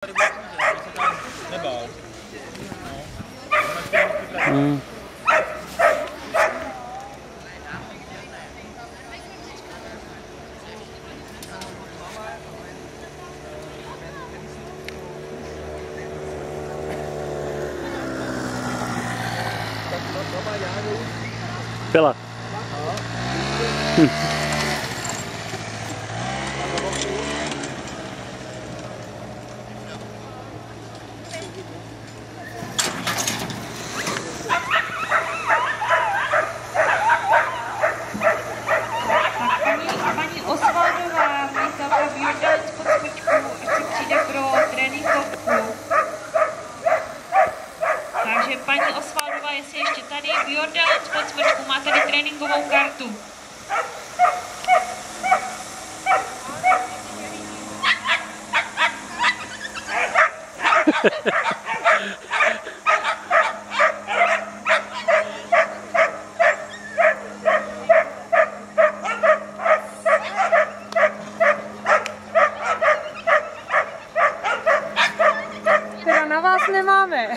Nebál. Pela. Paní Osvaldová nechala vyudat pod smyčku, až si přijde pro tréninkovku. Takže paní Osvaldová, jestli ještě tady, Bjordalec pod smyčku, má tady tréninkovou kartu. Teda na vás nemáme,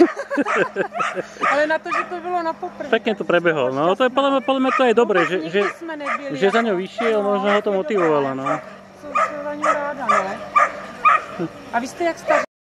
ale na to, že to bylo na poprvé. Pekne to prebehol, no to je podľa mňa to je dobré, že za ňou vyšiel, možno ho to motivovalo, no. Jsem za ňou ráda, no. A vy jste jak staří?